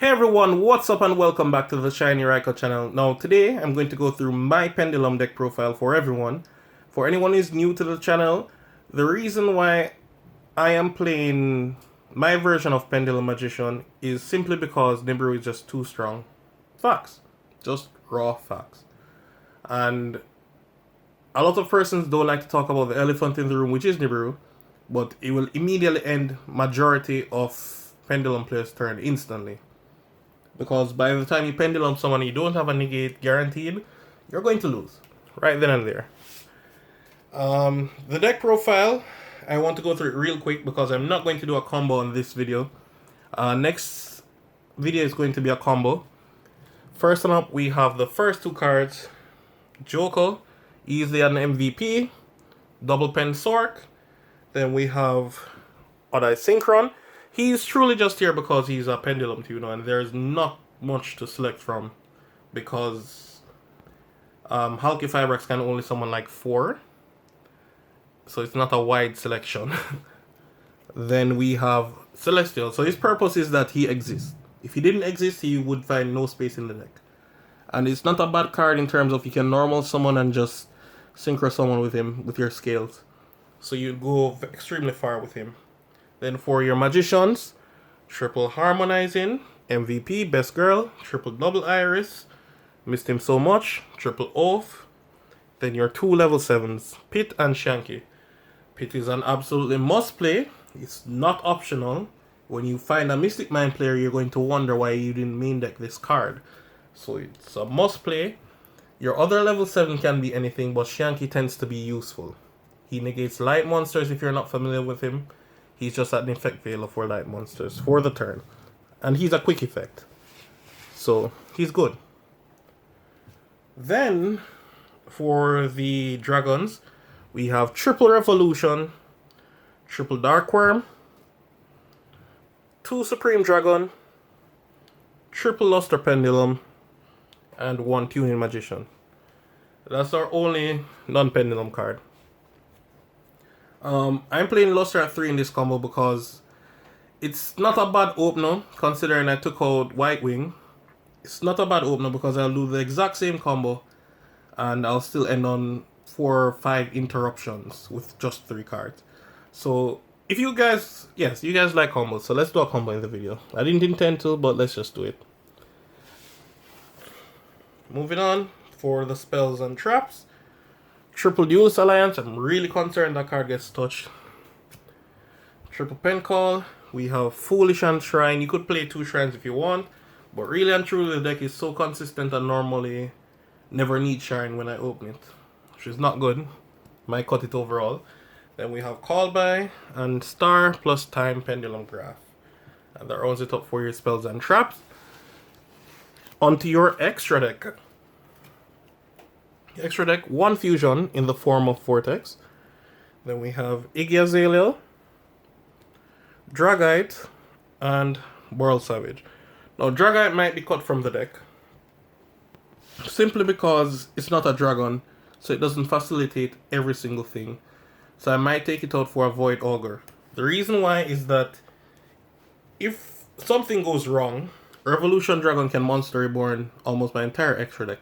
Hey everyone, what's up and welcome back to the Shiny Raiko channel. Now today I'm going to go through my Pendulum deck profile for everyone. For anyone who's new to the channel, the reason why I am playing my version of Pendulum Magician is simply because Nibiru is just too strong. Facts. Just raw facts. And a lot of persons don't like to talk about the elephant in the room, which is Nibiru, but it will immediately end majority of Pendulum players' turn instantly. Because by the time you pendulum someone you don't have a negate guaranteed, you're going to lose. Right then and there. The deck profile, I want to go through it real quick because I'm not going to do a combo in this video. Next video is going to be a combo. First one up, we have the first two cards. Joker, easily an MVP. Double Pen Sork. Then we have Oddeye Synchron. He's truly just here because he's a Pendulum tuner, and there's not much to select from because Hulky Fibrax can only summon like 4, so it's not a wide selection. Then we have Celestial, so his purpose is that he exists. If he didn't exist, he would find no space in the deck. And it's not a bad card in terms of you can normal summon and just synchro summon with him with your scales. So you go extremely far with him. Then for your Magicians, triple Harmonizing, MVP, Best Girl, triple Double Iris, Missed Him So Much, triple Oath. Then your 2 level 7s, Pit and Shanky. Pit is an absolutely must play. It's not optional. When you find a Mystic Mind player, you're going to wonder why you didn't main deck this card. So it's a must play. Your other level 7 can be anything, but Shanky tends to be useful. He negates light monsters if you're not familiar with him. He's just an effect veiler for light monsters for the turn. And he's a quick effect. So he's good. Then for the dragons, we have triple Revolution, triple Dark Worm, 2 Supreme Dragon, triple Luster Pendulum, and 1 Tuning Magician. That's our only non-pendulum card. I'm playing Luster at 3 in this combo because it's not a bad opener considering I took out White Wing. It's not a bad opener because I'll do the exact same combo and I'll still end on 4 or 5 interruptions with just 3 cards. So if you guys, yes, you guys like combos, so let's do a combo in the video. I didn't intend to, but let's just do it. Moving on for the spells and traps. Triple Duelist Alliance, I'm really concerned that card gets touched. Triple Pen Call, we have Foolish and Shrine. You could play 2 Shrines if you want, but really and truly the deck is so consistent and normally never need Shrine when I open it, which is not good. Might cut it overall. Then we have Call By and Star plus Time Pendulum Graph. And that rounds it up for your spells and traps. Onto your extra deck. Extra deck, 1 fusion in the form of Vortex. Then we have Iggy Azalea, Dragite, and Boral Savage. Now Dragite might be cut from the deck simply because it's not a dragon, so it doesn't facilitate every single thing. So I might take it out for a Void Augur. The reason why is that if something goes wrong, Revolution Dragon can Monster Reborn almost my entire extra deck.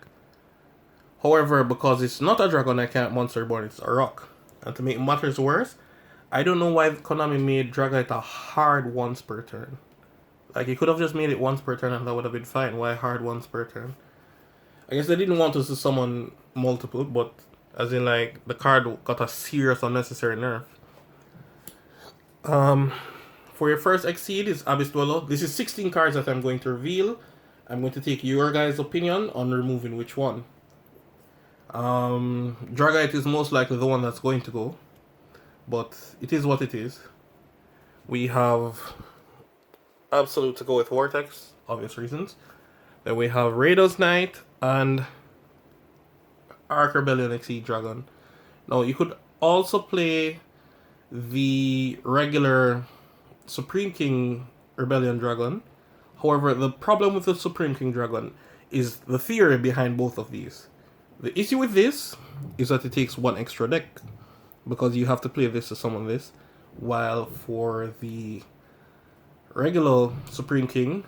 However, because it's not a dragon, I can't Monster Reborn, it's a rock. And to make matters worse, I don't know why Konami made Dragite a hard once per turn. Like, you could have just made it once per turn and that would have been fine. Why hard once per turn? I guess they didn't want us to summon multiple, but as in, like, the card got a serious unnecessary nerf. For your first Exceed is Abyss Dweller. This is 16 cards that I'm going to reveal. I'm going to take your guys' opinion on removing which one. Dragite is most likely the one that's going to go, but it is what it is. We have Absolute to go with Vortex, obvious reasons. Then we have Raider's Knight and Arc Rebellion Exceed Dragon. Now you could also play the regular Supreme King Rebellion Dragon. However, the problem with the Supreme King Dragon is the theory behind both of these. The issue with this is that it takes 1 extra deck because you have to play this to summon this, while for the regular Supreme King,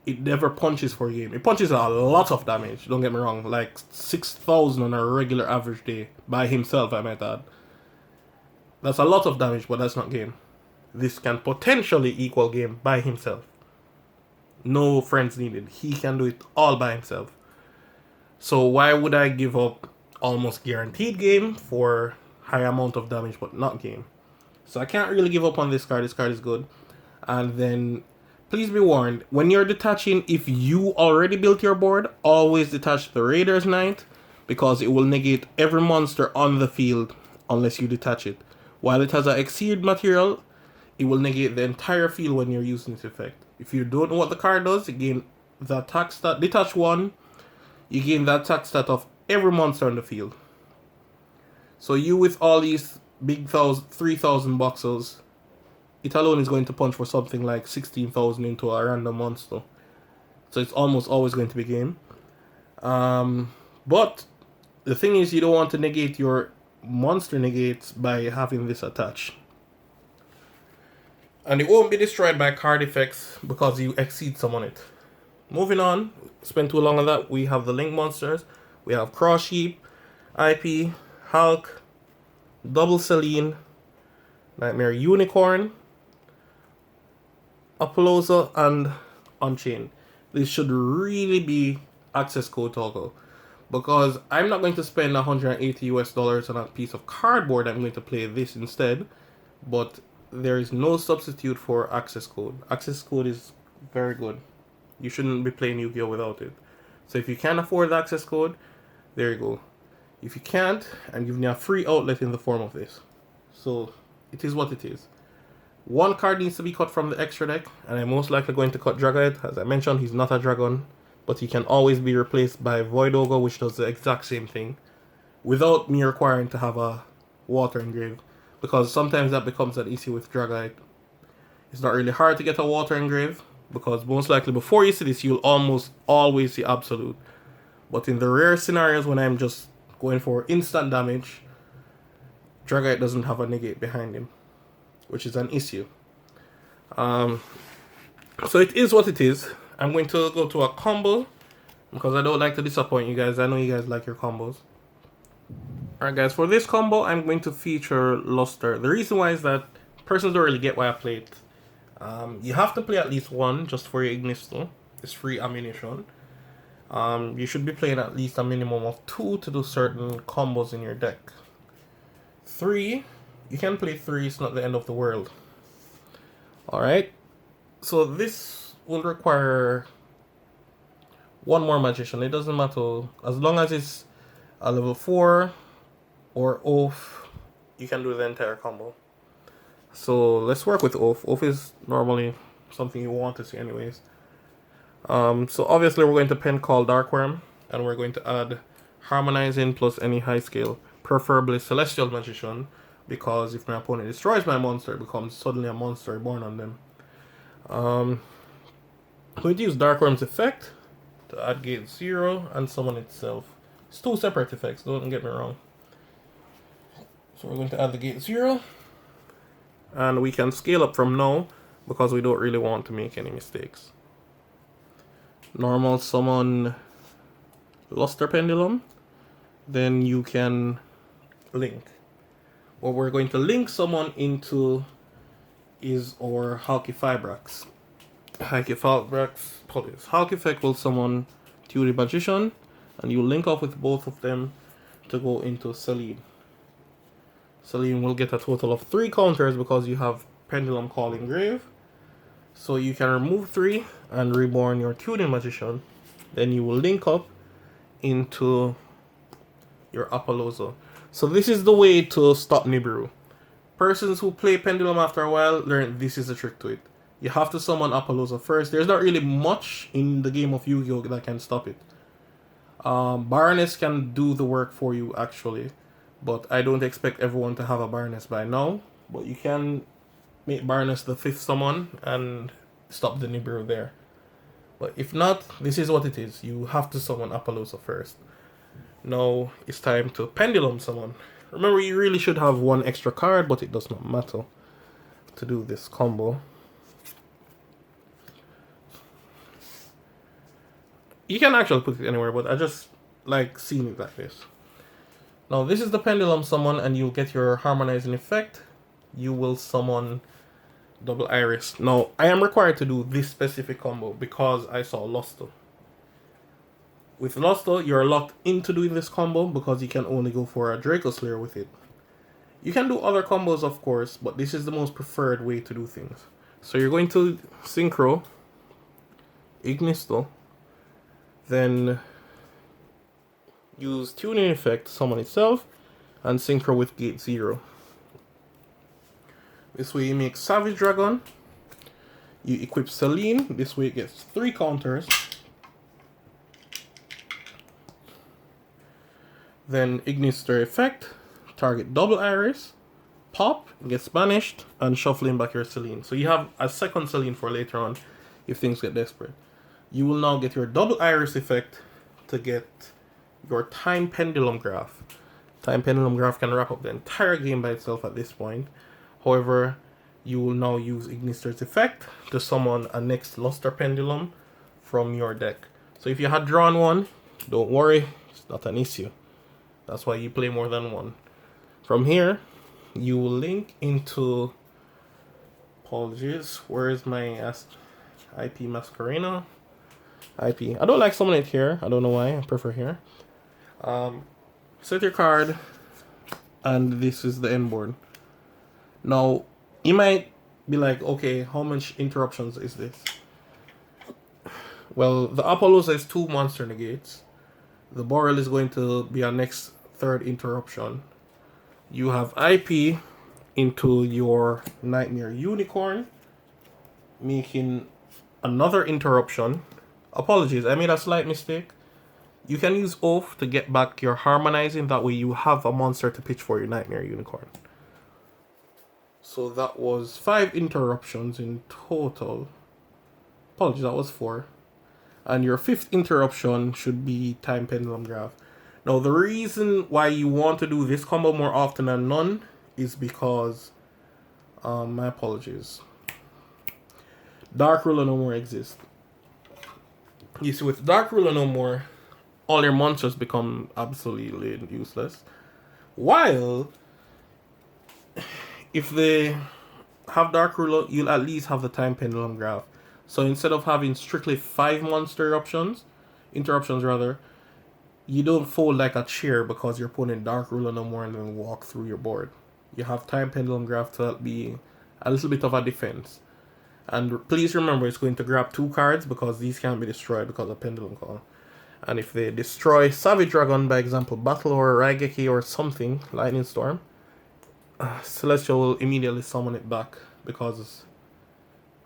it never punches for a game. It punches a lot of damage, don't get me wrong, like 6,000 on a regular average day by himself, I might add. That's a lot of damage, but that's not game. This can potentially equal game by himself. No friends needed. He can do it all by himself. So why would I give up almost guaranteed game for high amount of damage but not game? So I can't really give up on this card. This card is good. And then please be warned, when you're detaching, if you already built your board, always detach the Raider's Knight, because it will negate every monster on the field unless you detach it. While it has an Exceed material, it will negate the entire field when you're using this effect. If you don't know what the card does, you gain the attack stat. Detach 1, you gain the attack stat of every monster on the field. So you with all these big 3,000 boxes, it alone is going to punch for something like 16,000 into a random monster. So it's almost always going to be game. But the thing is, you don't want to negate your monster negates by having this attached. And it won't be destroyed by card effects because you exceed summon it. Moving on, spend too long on that. We have the Link monsters. We have Cross Sheep, IP, Hulk, Double Selene, Nightmare Unicorn, Apollosa, and Unchained. This should really be access code toggle, because I'm not going to spend $180 on a piece of cardboard. I'm going to play this instead, but there is no substitute for access code. Access code is very good. You shouldn't be playing Yu-Gi-Oh without it. So if you can't afford the access code, there you go. If you can't, I'm giving you a free outlet in the form of this. So it is what it is. One card needs to be cut from the extra deck, and I'm most likely going to cut Dragite. As I mentioned, he's not a dragon, but he can always be replaced by Void Ogre, which does the exact same thing, without me requiring to have a water engrave, because sometimes that becomes an issue with Dragite. It's not really hard to get a water engrave, because most likely before you see this, you'll almost always see Absolute. But in the rare scenarios when I'm just going for instant damage, Dragite doesn't have a negate behind him, which is an issue. So it is what it is. I'm going to go to a combo, because I don't like to disappoint you guys. I know you guys like your combos. Alright guys, for this combo, I'm going to feature Luster. The reason why is that persons don't really get why I play it. You have to play at least one just for your Ignisto. It's free ammunition. You should be playing at least a minimum of 2 to do certain combos in your deck. 3, you can play 3, it's not the end of the world. Alright, so this will require one more Magician. It doesn't matter, as long as it's a level 4 or Oath, you can do the entire combo. So let's work with Oath. Oath is normally something you want to see anyways. So obviously we're going to pen call Darkworm, and we're going to add Harmonizing plus any high scale, preferably Celestial Magician, because if my opponent destroys my monster, it becomes suddenly a monster born on them. I'm going to use Darkworm's effect to add gate 0 and summon itself. It's 2 separate effects, don't get me wrong. So we're going to add the gate 0, and we can scale up from now because we don't really want to make any mistakes. Normal summon Luster Pendulum, then you can link. What we're going to link someone into is our Halky Fibrax. Halky effect will summon Tudy Magician, and you link up with both of them to go into Selene. Selene will get a total of 3 counters because you have Pendulum Calling Grave. So you can remove 3 and reborn your Tuning Magician. Then you will link up into your Apollosa. So this is the way to stop Nibiru. Persons who play Pendulum after a while learn this is the trick to it. You have to summon Apollosa first. There's not really much in the game of Yu-Gi-Oh! That can stop it. Baroness can do the work for you actually, but I don't expect everyone to have a Baroness by now. But you can make Baroness the 5th summon and stop the Nibiru there. But if not, this is what it is. You have to summon Apollosa first. Now it's time to Pendulum summon. Remember, you really should have 1 extra card, but it does not matter to do this combo. You can actually put it anywhere, but I just like seeing it like this. Now this is the Pendulum summon, and you'll get your harmonizing effect. You will summon Double Iris. Now I am required to do this specific combo because I saw Luster. With Luster, you're locked into doing this combo because you can only go for a Draco Slayer with it. You can do other combos, of course, but this is the most preferred way to do things. So you're going to Synchro, Ignisto, then use Tuning Effect to summon itself, and Synchro with Gate 0. This way you make Savage Dragon, you equip Selene, this way it gets 3 counters. Then Ignister Effect, target Double Iris, pop, gets banished, and shuffling back your Selene. So you have a second Selene for later on if things get desperate. You will now get your Double Iris effect to get your Time Pendulum Graph. Time Pendulum Graph can wrap up the entire game by itself at this point. However, you will now use Ignister's effect to summon a next Luster Pendulum from your deck. So if you had drawn one, don't worry, it's not an issue. That's why you play more than one. From here, you will link into... Apologies, where is my IP Masquerena? IP. I don't like summoning it here. I don't know why. I prefer here. Set your card, and this is the end board. Now, you might be like, okay, how much interruptions is this? Well, the Apollousa is 2 monster negates. The Boreal is going to be our next 3rd interruption. You have IP into your Nightmare Unicorn, making another interruption. Apologies, I made a slight mistake. You can use Oath to get back your harmonizing, that way you have a monster to pitch for your Nightmare Unicorn. So that was 5 interruptions in total. Apologies, that was 4. And your 5th interruption should be Time Pendulum Graph. Now the reason why you want to do this combo more often than none is because, my apologies, Dark Ruler no more exists. You see, with Dark Ruler no more, all your monsters become absolutely useless. While, if they have Dark Ruler, you'll at least have the Time Pendulum Graph. So instead of having strictly 5 monster interruptions rather, you don't fold like a chair because you're putting Dark Ruler no more and then walk through your board. You have Time Pendulum Graph to be a little bit of a defense. And please remember, it's going to grab 2 cards because these can't be destroyed because of Pendulum Call. And if they destroy Savage Dragon, by example, Battle or Raigeki or something, Lightning Storm, Celestial will immediately summon it back because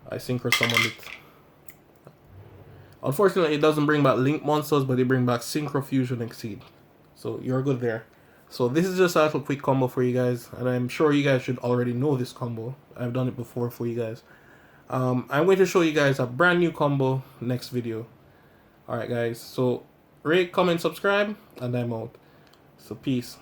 I synchro summoned it. Unfortunately, it doesn't bring back Link monsters, but it brings back Synchro Fusion Exceed. So you're good there. So this is just a little quick combo for you guys, and I'm sure you guys should already know this combo. I've done it before for you guys. I'm going to show you guys a brand new combo next video. Alright guys, so rate, comment, subscribe, and I'm out. So peace.